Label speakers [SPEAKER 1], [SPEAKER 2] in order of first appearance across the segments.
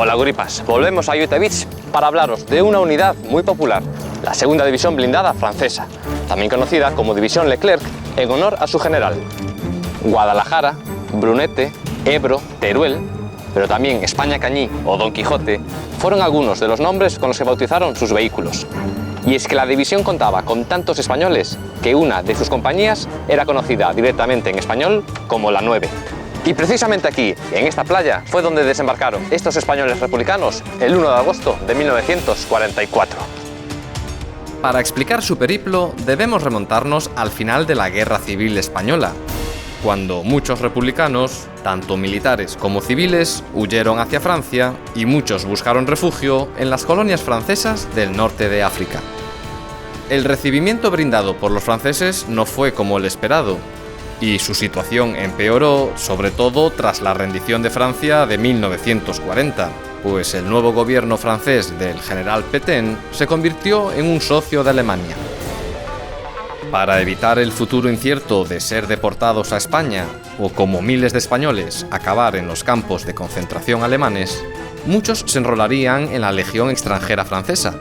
[SPEAKER 1] Hola guripas, volvemos a Utah Beach para hablaros de una unidad muy popular, la segunda división blindada francesa, también conocida como División Leclerc en honor a su general. Guadalajara, Brunete, Ebro, Teruel, pero también España Cañí o Don Quijote fueron algunos de los nombres con los que bautizaron sus vehículos. Y es que la división contaba con tantos españoles que una de sus compañías era conocida directamente en español como la 9. Y precisamente aquí, en esta playa, fue donde desembarcaron estos españoles republicanos el 1 de agosto de 1944.
[SPEAKER 2] Para explicar su periplo, debemos remontarnos al final de la Guerra Civil Española, cuando muchos republicanos, tanto militares como civiles, huyeron hacia Francia y muchos buscaron refugio en las colonias francesas del norte de África. El recibimiento brindado por los franceses no fue como el esperado, y su situación empeoró, sobre todo tras la rendición de Francia de 1940, pues el nuevo gobierno francés del general Pétain se convirtió en un socio de Alemania. Para evitar el futuro incierto de ser deportados a España, o como miles de españoles acabar en los campos de concentración alemanes, muchos se enrolarían en la Legión extranjera francesa,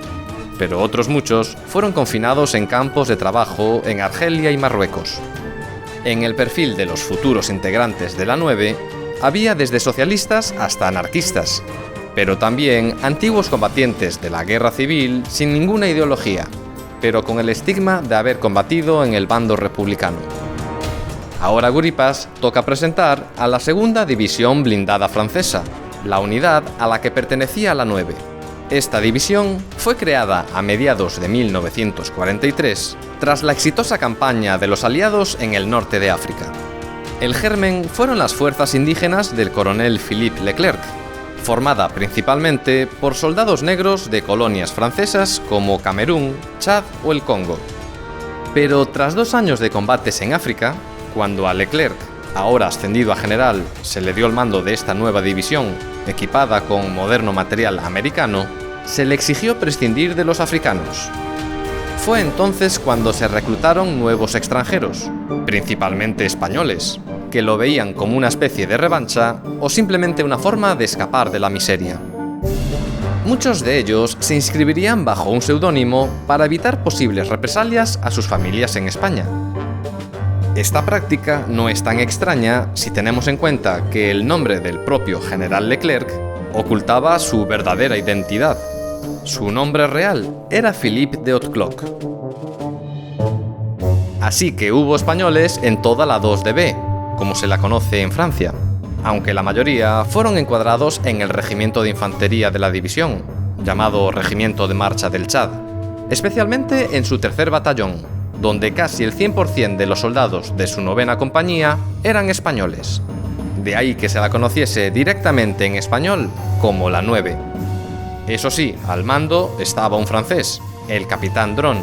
[SPEAKER 2] pero otros muchos fueron confinados en campos de trabajo en Argelia y Marruecos. En el perfil de los futuros integrantes de la 9 había desde socialistas hasta anarquistas, pero también antiguos combatientes de la guerra civil sin ninguna ideología, pero con el estigma de haber combatido en el bando republicano. Ahora, guripas, toca presentar a la segunda división blindada francesa, la unidad a la que pertenecía la 9. Esta división fue creada a mediados de 1943 tras la exitosa campaña de los aliados en el norte de África. El germen fueron las fuerzas indígenas del coronel Philippe Leclerc, formada principalmente por soldados negros de colonias francesas como Camerún, Chad o el Congo. Pero tras 2 años de combates en África, cuando a Leclerc, ahora ascendido a general, se le dio el mando de esta nueva división, equipada con moderno material americano, se le exigió prescindir de los africanos. Fue entonces cuando se reclutaron nuevos extranjeros, principalmente españoles, que lo veían como una especie de revancha o simplemente una forma de escapar de la miseria. Muchos de ellos se inscribirían bajo un seudónimo para evitar posibles represalias a sus familias en España. Esta práctica no es tan extraña si tenemos en cuenta que el nombre del propio general Leclerc ocultaba su verdadera identidad. Su nombre real era Philippe de Hautecloque. Así que hubo españoles en toda la 2DB, como se la conoce en Francia, aunque la mayoría fueron encuadrados en el regimiento de infantería de la división, llamado Regimiento de Marcha del Chad, especialmente en su 3er batallón, donde casi el 100% de los soldados de su 9ª compañía eran españoles. De ahí que se la conociese directamente en español como la 9. Eso sí, al mando estaba un francés, el capitán Dron,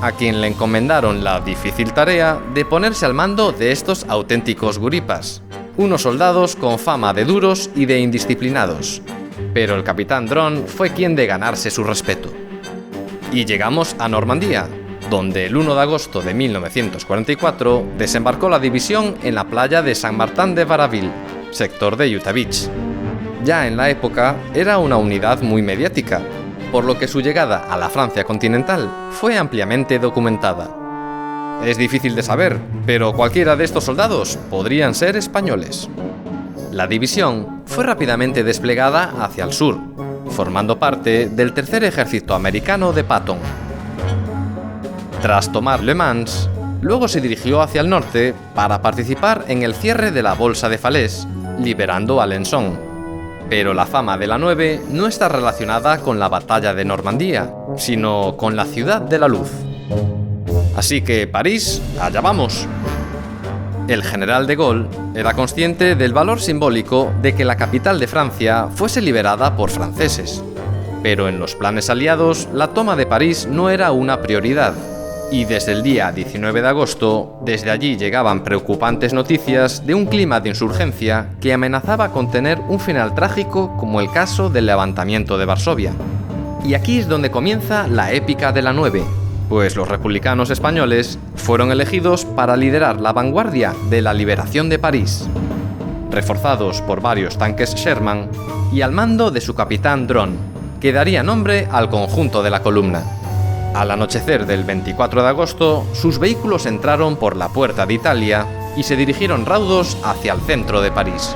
[SPEAKER 2] a quien le encomendaron la difícil tarea de ponerse al mando de estos auténticos guripas, unos soldados con fama de duros y de indisciplinados. Pero el capitán Dron fue quien de ganarse su respeto. Y llegamos a Normandía, donde el 1 de agosto de 1944 desembarcó la división en la playa de Saint-Martin-de-Varaville, sector de Utah Beach. Ya en la época era una unidad muy mediática, por lo que su llegada a la Francia continental fue ampliamente documentada. Es difícil de saber, pero cualquiera de estos soldados podrían ser españoles. La división fue rápidamente desplegada hacia el sur, formando parte del Tercer Ejército Americano de Patton. Tras tomar Le Mans, luego se dirigió hacia el norte para participar en el cierre de la Bolsa de Falaise, liberando Alençon. Pero la fama de la 9 no está relacionada con la batalla de Normandía, sino con la Ciudad de la Luz. Así que París, allá vamos. El general de Gaulle era consciente del valor simbólico de que la capital de Francia fuese liberada por franceses. Pero en los planes aliados, la toma de París no era una prioridad. Y desde el día 19 de agosto, desde allí llegaban preocupantes noticias de un clima de insurgencia que amenazaba con tener un final trágico como el caso del levantamiento de Varsovia. Y aquí es donde comienza la épica de la 9, pues los republicanos españoles fueron elegidos para liderar la vanguardia de la liberación de París. reforzados por varios tanques Sherman, y al mando de su capitán Dron, que daría nombre al conjunto de la columna. Al anochecer del 24 de agosto, sus vehículos entraron por la Puerta de Italia y se dirigieron raudos hacia el centro de París.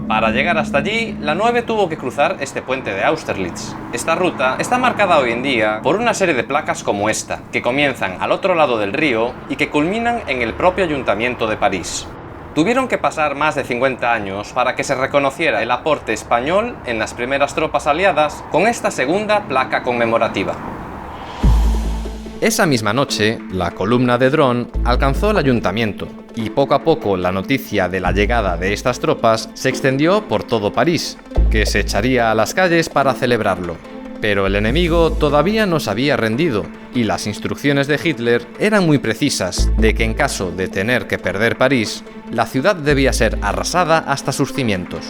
[SPEAKER 2] Para llegar hasta allí, la 9 tuvo que cruzar este puente de Austerlitz. Esta ruta está marcada hoy en día por una serie de placas como esta, que comienzan al otro lado del río y que culminan en el propio Ayuntamiento de París. Tuvieron que pasar más de 50 años para que se reconociera el aporte español en las primeras tropas aliadas con esta segunda placa conmemorativa. Esa misma noche, la columna de Dron alcanzó el ayuntamiento y poco a poco la noticia de la llegada de estas tropas se extendió por todo París, que se echaría a las calles para celebrarlo. Pero el enemigo todavía no se había rendido y las instrucciones de Hitler eran muy precisas de que en caso de tener que perder París, la ciudad debía ser arrasada hasta sus cimientos.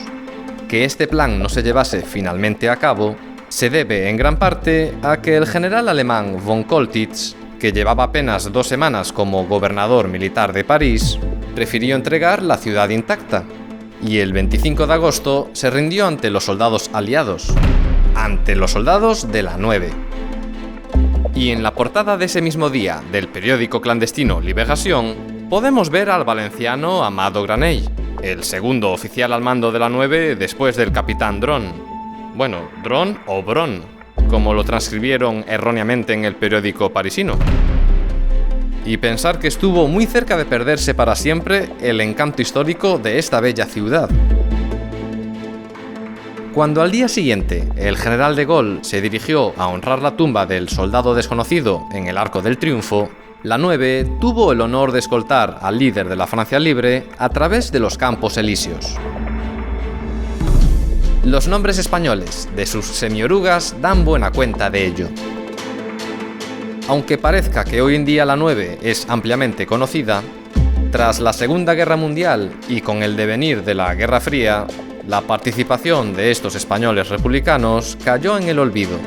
[SPEAKER 2] Que este plan no se llevase finalmente a cabo se debe en gran parte a que el general alemán von Coltitz, que llevaba apenas 2 semanas como gobernador militar de París, prefirió entregar la ciudad intacta, y el 25 de agosto se rindió ante los soldados aliados, ante los soldados de la 9. Y en la portada de ese mismo día del periódico clandestino Libération, podemos ver al valenciano Amado Granell, el segundo oficial al mando de la 9 después del capitán Dron. Bueno, Dron o Bron, como lo transcribieron erróneamente en el periódico parisino. Y pensar que estuvo muy cerca de perderse para siempre el encanto histórico de esta bella ciudad. Cuando al día siguiente el general de Gaulle se dirigió a honrar la tumba del soldado desconocido en el Arco del Triunfo, la 9 tuvo el honor de escoltar al líder de la Francia Libre a través de los Campos Elíseos. Los nombres españoles de sus semiorugas dan buena cuenta de ello. Aunque parezca que hoy en día la 9 es ampliamente conocida, tras la Segunda Guerra Mundial y con el devenir de la Guerra Fría, la participación de estos españoles republicanos cayó en el olvido.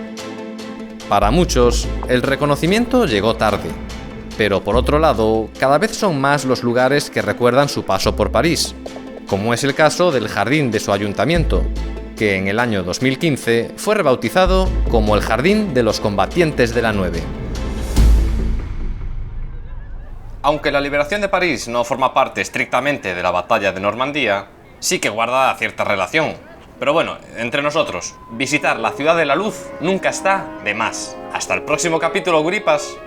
[SPEAKER 2] Para muchos, el reconocimiento llegó tarde, pero por otro lado, cada vez son más los lugares que recuerdan su paso por París, como es el caso del jardín de su ayuntamiento, que en el año 2015 fue rebautizado como el Jardín de los Combatientes de la 9. Aunque la liberación de París no forma parte estrictamente de la batalla de Normandía, sí que guarda cierta relación. Pero bueno, entre nosotros, visitar la Ciudad de la Luz nunca está de más. Hasta el próximo capítulo, guripas.